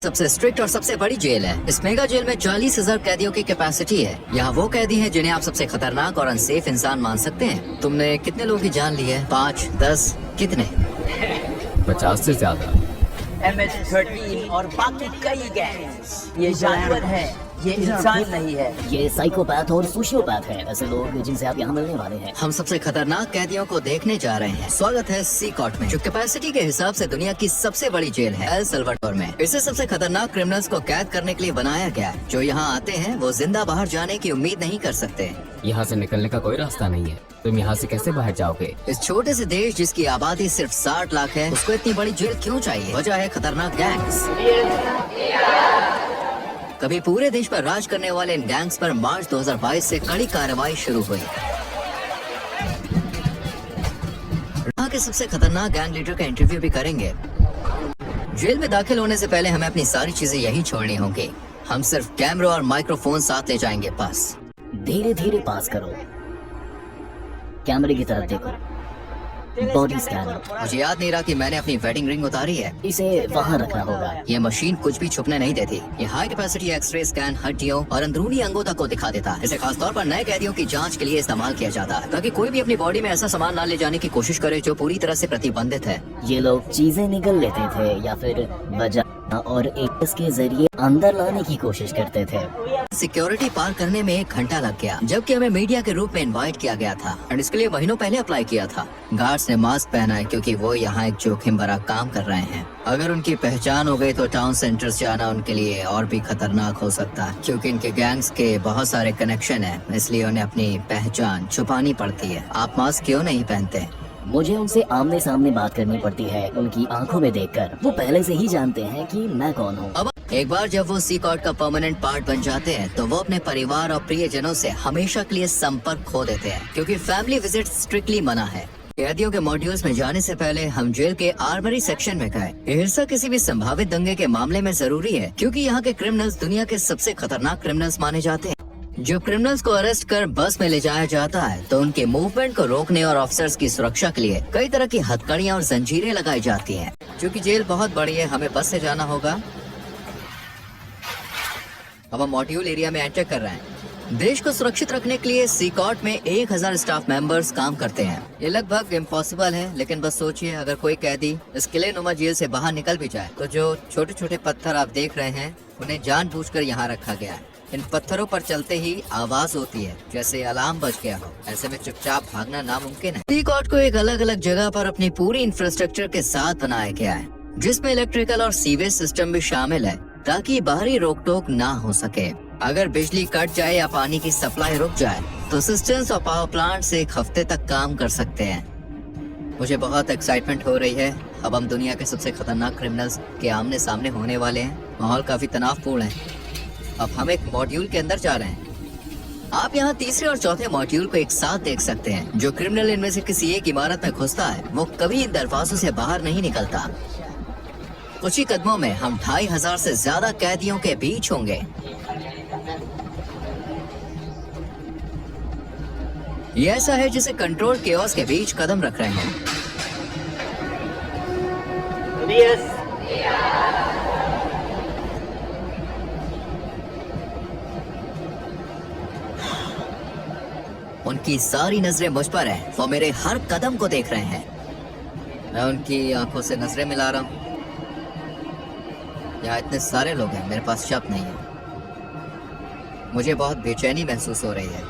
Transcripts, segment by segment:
सबसे स्ट्रिक्ट और सबसे बड़ी जेल है। इस मेगा जेल में 40,000 कैदियों की कैपेसिटी है। यहाँ वो कैदी हैं जिन्हें आप सबसे खतरनाक और अनसेफ इंसान मान सकते हैं। तुमने कितने लोगों की जान ली है? 5, 10, कितने? 50 से ज्यादा। MS-13 और बाकी कई गैंग्स। ये जानवर है, ये इंसान नहीं है। ये साइकोपैथ और सोशियोपैथ है, ऐसे लोग जिनसे आप यहाँ मिलने वाले हैं। हम सबसे खतरनाक कैदियों को देखने जा रहे हैं। स्वागत है सी कॉर्ट में, जो कैपेसिटी के हिसाब से दुनिया की सबसे बड़ी जेल है, एल सल्वाडोर में। इसे सबसे खतरनाक क्रिमिनल्स को कैद करने के लिए बनाया गया है। जो यहाँ आते हैं वो जिंदा बाहर जाने की उम्मीद नहीं कर सकते। यहाँ से निकलने का कोई रास्ता नहीं है। तुम यहाँ से कैसे बाहर जाओगे? इस छोटे से देश जिसकी आबादी सिर्फ 60 लाख है, उसको इतनी बड़ी जेल क्यों चाहिए? वजह है खतरनाक गैंग्स। कभी पूरे देश पर राज करने वाले इन गैंग्स पर मार्च 2022 से कड़ी कार्रवाई शुरू हुई। यहाँ के सबसे खतरनाक गैंग लीडर का इंटरव्यू भी करेंगे। जेल में दाखिल होने से पहले हमें अपनी सारी चीजें यहीं छोड़नी होंगी। हम सिर्फ कैमरा और माइक्रोफोन साथ ले जाएंगे बस। धीरे धीरे पास करो, कैमरे की तरफ देखो, बॉडी स्कैनर। मुझे याद नहीं रहा कि मैंने अपनी वेडिंग रिंग उतारी है। इसे वहाँ रखना होगा। ये मशीन कुछ भी छुपने नहीं देती। ये हाई कैपेसिटी एक्सरे स्कैन हड्डियों और अंदरूनी अंगों तक को दिखा देता है। इसे खास तौर पर नए कैदियों की जांच के लिए इस्तेमाल किया जाता है, ताकि कोई भी अपनी बॉडी में ऐसा सामान न ले जाने की कोशिश करे जो पूरी तरह से प्रतिबंधित है। ये लोग चीजें निगल लेते थे या फिर बजा और एक के जरिए अंदर लाने की कोशिश करते थे। सिक्योरिटी पार करने में 1 घंटा लग गया, जबकि हमें मीडिया के रूप में इनवाइट किया गया था और इसके लिए महीनों पहले अप्लाई किया था। गार्ड्स ने मास्क पहना है क्योंकि वो यहाँ एक जोखिम भरा काम कर रहे हैं। अगर उनकी पहचान हो गई तो टाउन सेंटर्स जाना उनके लिए और भी खतरनाक हो सकता है, क्योंकि इनके गैंग्स के बहुत सारे कनेक्शन है, इसलिए उन्हें अपनी पहचान छुपानी पड़ती है। आप मास्क क्यों नहीं पहनते? मुझे उनसे आमने सामने बात करनी पड़ती है, उनकी आंखों में देखकर। वो पहले से ही जानते हैं कि मैं कौन हूँ। अब एक बार जब वो सी कॉर्ट का परमानेंट पार्ट बन जाते हैं तो वो अपने परिवार और प्रियजनों से हमेशा के लिए संपर्क खो देते हैं, क्योंकि फैमिली विजिट स्ट्रिक्टली मना है। कैदियों के मॉड्यूल्स में जाने से पहले हम जेल के आर्मरी सेक्शन में गए। ये हिस्सा किसी भी संभावित दंगे के मामले में जरूरी है, क्योंकि यहाँ के क्रिमिनल्स दुनिया के सबसे खतरनाक क्रिमिनल्स माने जाते हैं। जब क्रिमिनल्स को अरेस्ट कर बस में ले जाया जाता है तो उनके मूवमेंट को रोकने और ऑफिसर्स की सुरक्षा के लिए कई तरह की हथकड़ियाँ और जंजीरें लगाई जाती हैं। क्योंकि जेल बहुत बड़ी है, हमें बस से जाना होगा। अब हम मॉड्यूल एरिया में एंटर कर रहे हैं। देश को सुरक्षित रखने के लिए सी कॉर्ट में 1000 स्टाफ मेंबर्स काम करते हैं। ये लगभग इम्पॉसिबल है, लेकिन बस सोचिए अगर कोई कैदी इस किले नुमा जेल से बाहर निकल भी जाए तो जो छोटे छोटे पत्थर आप देख रहे हैं उन्हें जानबूझकर यहाँ रखा गया है। इन पत्थरों पर चलते ही आवाज होती है जैसे अलार्म बज गया हो। ऐसे में चुपचाप भागना नामुमकिन है। सी कॉर्ट को एक अलग अलग जगह पर अपनी पूरी इंफ्रास्ट्रक्चर के साथ बनाया गया है, जिसमें इलेक्ट्रिकल और सीवेज सिस्टम भी शामिल है, ताकि बाहरी रोक टोक ना हो सके। अगर बिजली कट जाए या पानी की सप्लाई रुक जाए तो सिस्टम्स और पावर प्लांट से 1 हफ्ते तक काम कर सकते हैं। मुझे बहुत एक्साइटमेंट हो रही है। अब हम दुनिया के सबसे खतरनाक क्रिमिनल्स के आमने सामने होने वाले हैं। माहौल काफी तनावपूर्ण है। अब हम एक मॉड्यूल के अंदर जा रहे हैं। आप यहाँ तीसरे और चौथे मॉड्यूल को एक साथ देख सकते हैं। जो क्रिमिनल इनमें से किसी एक इमारत में घुसता है वो कभी इन दरवाजों से बाहर नहीं निकलता। कुछ ही कदमों में हम 2500 से ज्यादा कैदियों के बीच होंगे। ये ऐसा है जिसे कंट्रोल केओस के बीच कदम रख रहे हैं। उनकी सारी नजरें मुझ पर हैं। वो मेरे हर कदम को देख रहे हैं। मैं उनकी आंखों से नजरें मिला रहा हूँ। यहाँ इतने सारे लोग हैं, मेरे पास शब्द नहीं है। मुझे बहुत बेचैनी महसूस हो रही है।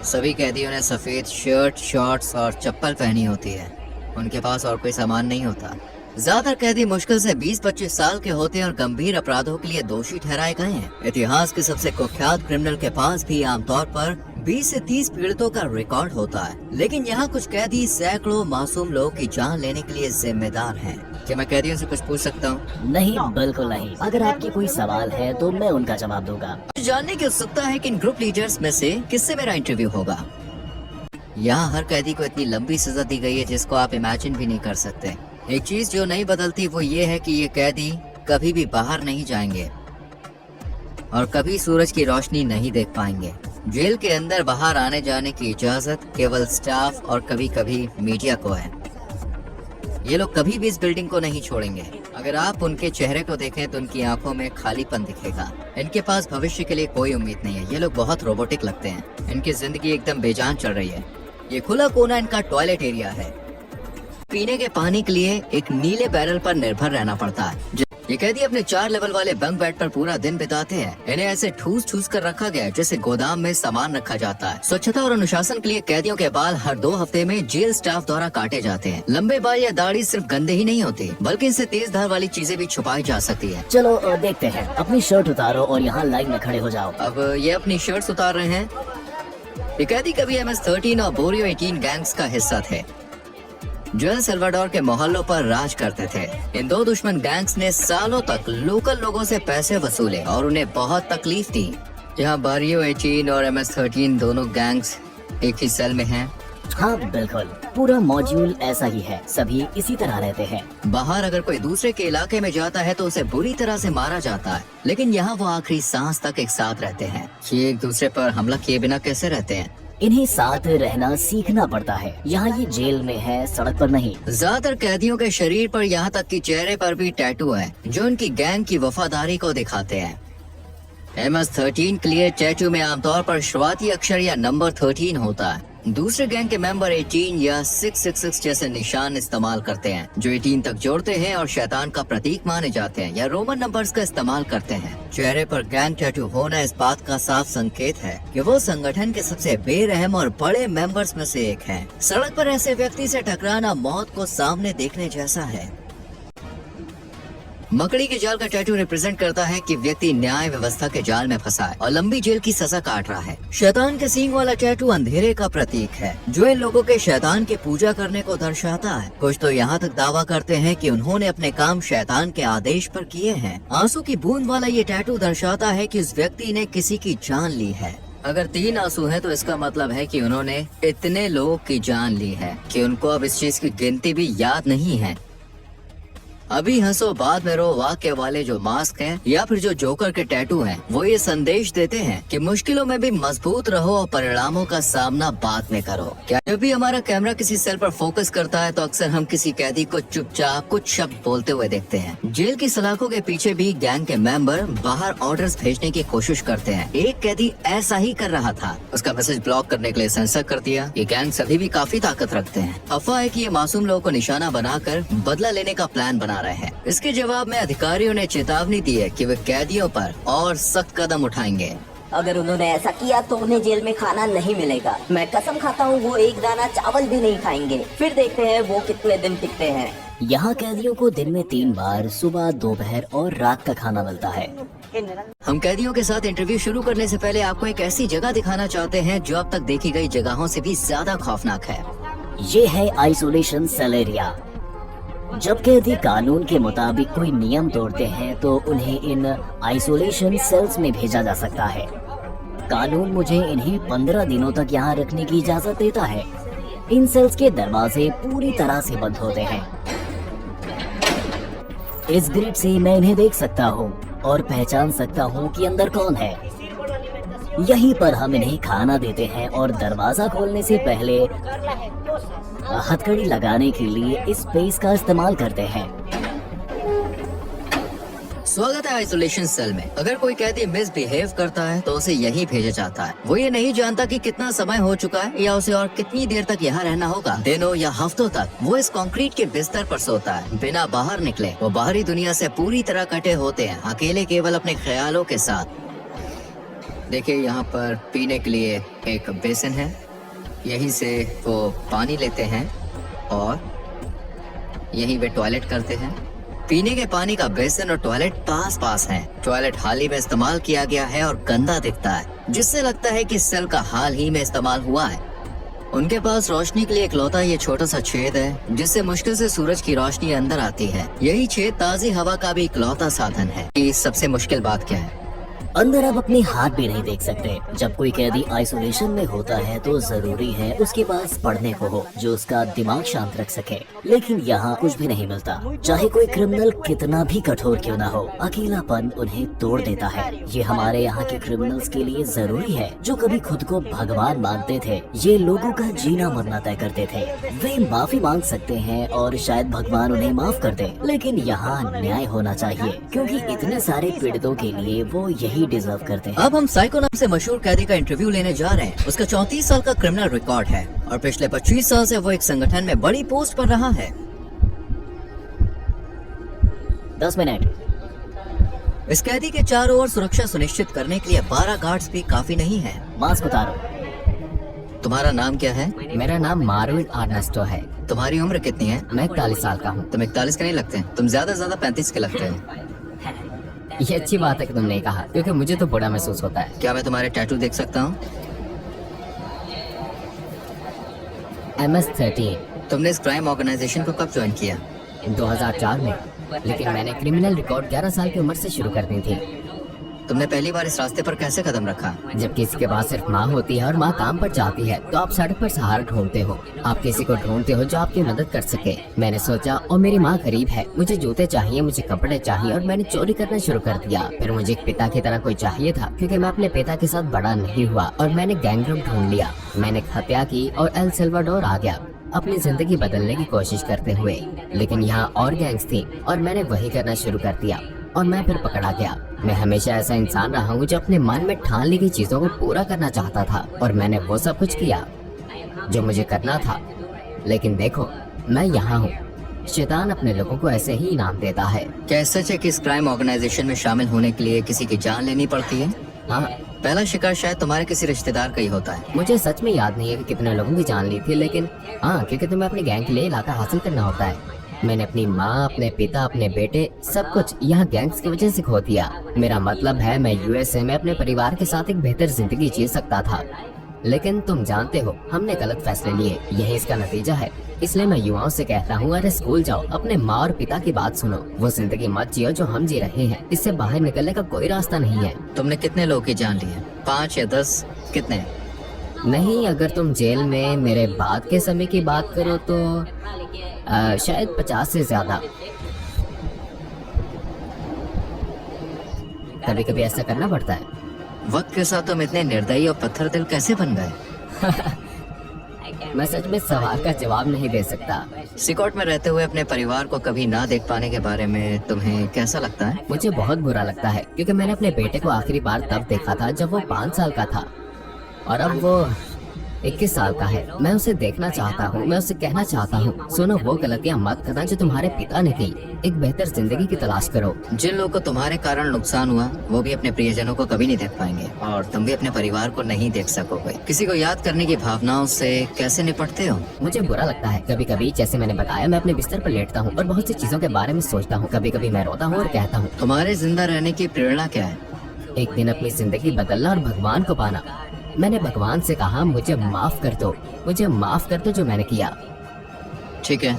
सभी कैदियों ने सफेद शर्ट, शॉर्ट्स और चप्पल पहनी होती है। उनके पास और कोई सामान नहीं होता। ज्यादातर कैदी मुश्किल से 20-25 साल के होते हैं और गंभीर अपराधों के लिए दोषी ठहराए गए हैं। इतिहास के सबसे कुख्यात क्रिमिनल के पास भी आमतौर पर 20 से 30 पीड़ितों का रिकॉर्ड होता है, लेकिन यहाँ कुछ कैदी सैकड़ों मासूम लोगों की जान लेने के लिए जिम्मेदार हैं। क्या मैं कैदियों से कुछ पूछ सकता हूँ? नहीं, बिल्कुल नहीं। अगर आपकी कोई सवाल है तो मैं उनका जवाब दूंगा। जानने की उत्सुकता है कि इन ग्रुप लीडर्स में से किससे मेरा इंटरव्यू होगा। यहाँ हर कैदी को इतनी लंबी सजा दी गई है जिसको आप इमेजिन भी नहीं कर सकते। एक चीज जो नहीं बदलती वो ये है कि ये कैदी कभी भी बाहर नहीं जाएंगे और कभी सूरज की रोशनी नहीं देख पाएंगे। जेल के अंदर बाहर आने जाने की इजाजत केवल स्टाफ और कभी कभी मीडिया को है। ये लोग कभी भी इस बिल्डिंग को नहीं छोड़ेंगे। अगर आप उनके चेहरे को देखें तो उनकी आंखों में खालीपन दिखेगा। इनके पास भविष्य के लिए कोई उम्मीद नहीं है। ये लोग बहुत रोबोटिक लगते हैं। इनकी जिंदगी एकदम बेजान चल रही है। ये खुला कोना इनका टॉयलेट एरिया है। पीने के पानी के लिए एक नीले बैरल पर निर्भर रहना पड़ता है। ये कैदी अपने 4 लेवल वाले बंक बेड पर पूरा दिन बिताते हैं। इन्हें ऐसे ठूस कर रखा गया है जैसे गोदाम में सामान रखा जाता है। स्वच्छता और अनुशासन के लिए कैदियों के बाल हर 2 हफ्ते में जेल स्टाफ द्वारा काटे जाते हैं। लंबे बाल या दाढ़ी सिर्फ गंदे ही नहीं होते, बल्कि इनसे तेज धार वाली चीजें भी छुपाई जा सकती है। चलो देखते हैं। अपनी शर्ट उतारो और यहाँ लाइन में खड़े हो जाओ। अब ये अपनी शर्ट्स उतार रहे हैं। ये कैदी कभी MS-13 और बोरियो 18 गैंग्स का हिस्सा थे जो एल सल्वाडोर के मोहल्लों पर राज करते थे। इन 2 दुश्मन गैंग्स ने सालों तक लोकल लोगों से पैसे वसूले और उन्हें बहुत तकलीफ दी। यहाँ बोरियो 18 और MS-13 दोनों गैंग्स एक ही सेल में हैं। हाँ बिल्कुल, पूरा मॉड्यूल ऐसा ही है। सभी इसी तरह रहते हैं। बाहर अगर कोई दूसरे के इलाके में जाता है तो उसे बुरी तरह से मारा जाता है, लेकिन यहाँ वो आखिरी सांस तक एक साथ रहते हैं। ये एक दूसरे पर हमला किए बिना कैसे रहते हैं? इन्हें साथ रहना सीखना पड़ता है। यहाँ ये जेल में है, सड़क पर नहीं। ज्यादातर कैदियों के शरीर पर यहाँ तक कि चेहरे पर भी टैटू है जो उनकी गैंग की वफादारी को दिखाते हैं। MS-13 के लिए टैटू में आमतौर पर शुरुआती अक्षर या नंबर 13 होता है। दूसरे गैंग के मेंबर 18 या 666 जैसे निशान इस्तेमाल करते हैं जो 18 तक जोड़ते हैं और शैतान का प्रतीक माने जाते हैं, या रोमन नंबर्स का इस्तेमाल करते हैं। चेहरे पर गैंग टैटू होना इस बात का साफ संकेत है कि वो संगठन के सबसे बेरहम और बड़े मेंबर्स में से एक हैं। सड़क पर ऐसे व्यक्ति से टकराना मौत को सामने देखने जैसा है। मकड़ी के जाल का टैटू रिप्रेजेंट करता है कि व्यक्ति न्याय व्यवस्था के जाल में फंसा है और लंबी जेल की सजा काट रहा है। शैतान के सींग वाला टैटू अंधेरे का प्रतीक है जो इन लोगों के शैतान की पूजा करने को दर्शाता है। कुछ तो यहाँ तक दावा करते हैं कि उन्होंने अपने काम शैतान के आदेश पर किए हैं। आंसू की बूंद वाला ये टैटू दर्शाता है कि उस व्यक्ति ने किसी की जान ली है। अगर 3 आंसू हैं तो इसका मतलब है कि उन्होंने इतने लोगों की जान ली है कि उनको अब इस चीज की गिनती भी याद नहीं है। अभी हंसो बाद में रो वाक्य वाले जो मास्क हैं या फिर जो जोकर के टैटू हैं, वो ये संदेश देते हैं कि मुश्किलों में भी मजबूत रहो और परिणामों का सामना बाद में करो। क्या जब भी हमारा कैमरा किसी सेल पर फोकस करता है तो अक्सर हम किसी कैदी को चुपचाप कुछ शब्द बोलते हुए देखते हैं। जेल की सलाखों के पीछे भी गैंग के मेंबर बाहर ऑर्डर्स भेजने की कोशिश करते हैं। एक कैदी ऐसा ही कर रहा था। उसका मैसेज ब्लॉक करने के लिए सेंसर कर दिया। ये गैंग सभी भी काफी ताकत रखते हैं। अफवाह है कि ये मासूम लोगों को निशाना बनाकर बदला लेने का प्लान बना रहे हैं। इसके जवाब में अधिकारियों ने चेतावनी दी है कि वे कैदियों पर और सख्त कदम उठाएंगे। अगर उन्होंने ऐसा किया तो उन्हें जेल में खाना नहीं मिलेगा। मैं कसम खाता हूँ वो एक दाना चावल भी नहीं खाएंगे। फिर देखते हैं वो कितने दिन टिकते हैं। यहाँ कैदियों को दिन में 3 बार सुबह, दोपहर और रात का खाना मिलता है। हम कैदियों के साथ इंटरव्यू शुरू करने से पहले आपको एक ऐसी जगह दिखाना चाहते हैं जो अब तक देखी गई जगहों से भी ज्यादा खौफनाक है। ये है आइसोलेशन सेल एरिया। जब कैदी कानून के मुताबिक कोई नियम तोड़ते हैं तो उन्हें इन आइसोलेशन सेल्स में भेजा जा सकता है। कानून मुझे इन्हें 15 दिनों तक यहाँ रखने की इजाजत देता है। इन सेल्स के दरवाजे पूरी तरह से बंद होते हैं। इस ग्रिड से मैं इन्हें देख सकता हूँ और पहचान सकता हूँ कि अंदर कौन है। यहीं पर हम इन्हें खाना देते हैं और दरवाजा खोलने से पहले हथकड़ी लगाने के लिए इस स्पेस का इस्तेमाल करते हैं। स्वागत है आइसोलेशन सेल में। अगर कोई कैदी मिसबिहेव करता है तो उसे यहीं भेजा जाता है। वो ये नहीं जानता कि कितना समय हो चुका है या उसे और कितनी देर तक यहाँ रहना होगा। दिनों या हफ्तों तक वो इस कंक्रीट के बिस्तर पर सोता है बिना बाहर निकले। वो बाहरी दुनिया से पूरी तरह कटे होते हैं, अकेले केवल अपने ख्यालों के साथ। देखिए यहाँ पर पीने के लिए एक बेसिन है। यहीं से वो पानी लेते हैं और यहीं वे टॉयलेट करते हैं। पीने के पानी का बेसिन और टॉयलेट पास पास हैं। टॉयलेट हाल ही में इस्तेमाल किया गया है और गंदा दिखता है, जिससे लगता है कि सेल का हाल ही में इस्तेमाल हुआ है। उनके पास रोशनी के लिए इकलौता ये छोटा सा छेद है जिससे मुश्किल से सूरज की रोशनी अंदर आती है। यही छेद ताज़ी हवा का भी इकलौता साधन है। कि सबसे मुश्किल बात क्या है? अंदर आप अपने हाथ भी नहीं देख सकते। जब कोई कैदी आइसोलेशन में होता है तो जरूरी है उसके पास पढ़ने को हो जो उसका दिमाग शांत रख सके, लेकिन यहाँ कुछ भी नहीं मिलता। चाहे कोई क्रिमिनल कितना भी कठोर क्यों ना हो, अकेलापन उन्हें तोड़ देता है। ये हमारे यहाँ के क्रिमिनल्स के लिए जरूरी है जो कभी खुद को भगवान मानते थे। ये लोगों का जीना मरना तय करते थे। वे माफी मांग सकते हैं और शायद भगवान उन्हें माफ कर दे, लेकिन यहाँ न्याय होना चाहिए क्योंकि इतने सारे पीड़ितों के लिए वो यही डिजर्व करते हैं। अब हम साइको नाम से मशहूर कैदी का इंटरव्यू लेने जा रहे हैं। उसका 34 साल का क्रिमिनल रिकॉर्ड है और पिछले 25 साल से वो एक संगठन में बड़ी पोस्ट पर रहा है। 10 मिनट। इस कैदी के चारों ओर सुरक्षा सुनिश्चित करने के लिए 12 गार्ड्स भी काफी नहीं है। मास्क उतारो। तुम्हारा नाम क्या है? मेरा नाम मार्विन आर्नेस्टो है। तुम्हारी उम्र कितनी है? मैं 41 साल का हूँ। तुम 41 के नहीं लगते, तुम ज्यादा से ज्यादा 35 के लगते हो। ये अच्छी बात है कि तुमने कहा, क्योंकि मुझे तो बुरा महसूस होता है। क्या मैं तुम्हारे टैटू देख सकता हूँ? MS-13 तुमने इस क्राइम ऑर्गेनाइजेशन को कब ज्वाइन किया? 2004 में, लेकिन मैंने क्रिमिनल रिकॉर्ड 11 साल की उम्र से शुरू कर दी थी। तुमने पहली बार इस रास्ते पर कैसे कदम रखा? जब किसी के पास सिर्फ माँ होती है और माँ काम पर जाती है तो आप सड़क पर सहारा ढूंढते हो। आप किसी को ढूंढते हो जो आपकी मदद कर सके। मैंने सोचा और मेरी माँ गरीब है, मुझे जूते चाहिए, मुझे कपड़े चाहिए, और मैंने चोरी करना शुरू कर दिया। फिर मुझे एक पिता की तरह कोई चाहिए था क्योंकि मैं अपने पिता के साथ बड़ा नहीं हुआ, और मैंने गैंग ग्रुप ढूंढ लिया। मैंने हत्या की और एल सल्वाडोर आ गया अपनी जिंदगी बदलने की कोशिश करते हुए। लेकिन यहाँ और गैंग्स थी और मैंने वही करना शुरू कर दिया और मैं फिर पकड़ा गया। मैं हमेशा ऐसा इंसान रहा हूँ जो अपने मन में ठान ली गई चीजों को पूरा करना चाहता था, और मैंने वो सब कुछ किया जो मुझे करना था। लेकिन देखो, मैं यहाँ हूँ। शैतान अपने लोगों को ऐसे ही इनाम देता है। क्या सच है कि इस क्राइम ऑर्गेनाइजेशन में शामिल होने के लिए किसी की जान लेनी पड़ती है? हाँ, पहला शिकार शायद तुम्हारे किसी रिश्तेदार का ही होता है। मुझे सच में याद नहीं है कि कितने लोगों की जान ली थी, लेकिन हाँ, क्योंकि तुम्हें अपनी गैंग के लिए इलाका हासिल करना होता है। मैंने अपनी माँ, अपने पिता, अपने बेटे, सब कुछ यहाँ गैंग्स की वजह से खो दिया। मेरा मतलब है मैं USA में अपने परिवार के साथ एक बेहतर जिंदगी जी सकता था, लेकिन तुम जानते हो हमने गलत फैसले लिए। यही इसका नतीजा है। इसलिए मैं युवाओं से कहता हूँ, अरे स्कूल जाओ, अपने माँ और पिता की बात सुनो। वो जिंदगी मत जियो जो हम जी रहे हैं। इससे बाहर निकलने का कोई रास्ता नहीं है। तुमने कितने लोगों की जान ली है? 5 या 10? कितने? नहीं, अगर तुम जेल में मेरे बाद के समय की बात करो तो शायद 50 से ज्यादा। कभी कभी ऐसा करना पड़ता है। वक्त के साथ तुम इतने निर्दयी और पत्थर दिल कैसे बन गए? मैं सच में सवाल का जवाब नहीं दे सकता। सिकॉट में रहते हुए अपने परिवार को कभी ना देख पाने के बारे में तुम्हें कैसा लगता है? मुझे बहुत बुरा लगता है, क्योंकि मैंने अपने बेटे को आखिरी बार तब देखा था जब वो 5 साल का था, और अब वो 21 साल का है। मैं उसे देखना चाहता हूँ। मैं उसे कहना चाहता हूँ, सुनो, वो गलतियाँ मत करना जो तुम्हारे पिता ने की। एक बेहतर जिंदगी की तलाश करो। जिन लोगों को तुम्हारे कारण नुकसान हुआ वो भी अपने प्रियजनों को कभी नहीं देख पाएंगे, और तुम भी अपने परिवार को नहीं देख सकोगे। किसी को याद करने की भावनाओं से कैसे निपटते हो? मुझे बुरा लगता है। कभी कभी, जैसे मैंने बताया, मैं अपने बिस्तर पर लेटता हूँ और बहुत सी चीजों के बारे में सोचता हूँ। कभी कभी मैं रोता हूँ और कहता हूँ, तुम्हारे जिंदा रहने की प्रेरणा क्या है? एक दिन अपनी जिंदगी बदलना और भगवान को पाना। मैंने भगवान से कहा, मुझे माफ कर दो, मुझे माफ कर दो जो मैंने किया। ठीक है।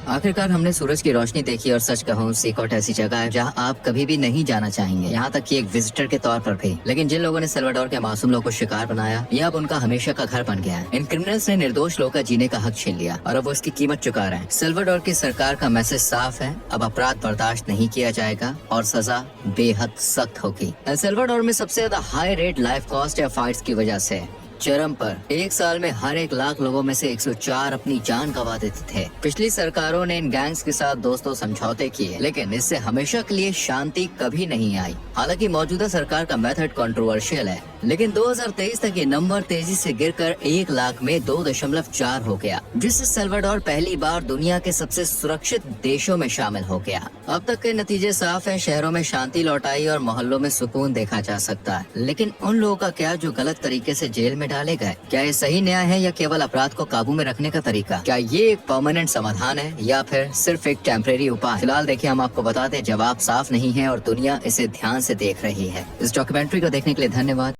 आखिरकार हमने सूरज की रोशनी देखी, और सच कहूँ सीकॉट ऐसी जगह है जहाँ आप कभी भी नहीं जाना चाहेंगे, यहाँ तक कि एक विजिटर के तौर पर भी। लेकिन जिन लोगों ने सल्वाडोर के मासूम लोगों को शिकार बनाया, यह अब उनका हमेशा का घर बन गया है। इन क्रिमिनल्स ने निर्दोष लोगों का जीने का हक छीन लिया, और अब वो इसकी कीमत चुका रहे हैं। सल्वाडोर की सरकार का मैसेज साफ है, अब अपराध बर्दाश्त नहीं किया जाएगा और सजा बेहद सख्त होगी। सल्वाडोर में सबसे ज्यादा हाई रेट लाइफ कॉस्ट या फाइट्स की वजह से चरम पर। एक साल में हर 1 लाख लोगों में से 104 अपनी जान गंवा देते थे। पिछली सरकारों ने इन गैंग्स के साथ दोस्तों समझौते किए, लेकिन इससे हमेशा के लिए शांति कभी नहीं आई। हालांकि मौजूदा सरकार का मेथड कंट्रोवर्शियल है, लेकिन 2023 तक ये नंबर तेजी से गिरकर 1 लाख में 2.4 हो गया, जिससे सल्वाडोर पहली बार दुनिया के सबसे सुरक्षित देशों में शामिल हो गया। अब तक के नतीजे साफ हैं, शहरों में शांति लौट आई और मोहल्लों में सुकून देखा जा सकता है। लेकिन उन लोगों का क्या जो गलत तरीके से जेल में डाले गए? क्या ये सही न्याय है या केवल अपराध को काबू में रखने का तरीका? क्या ये एक परमानेंट समाधान है या फिर सिर्फ एक टेम्परेरी उपाय? फिलहाल देखिए, हम आपको बताते हैं, जवाब साफ नहीं है और दुनिया इसे ध्यान से देख रही है। इस डॉक्यूमेंट्री को देखने के लिए धन्यवाद।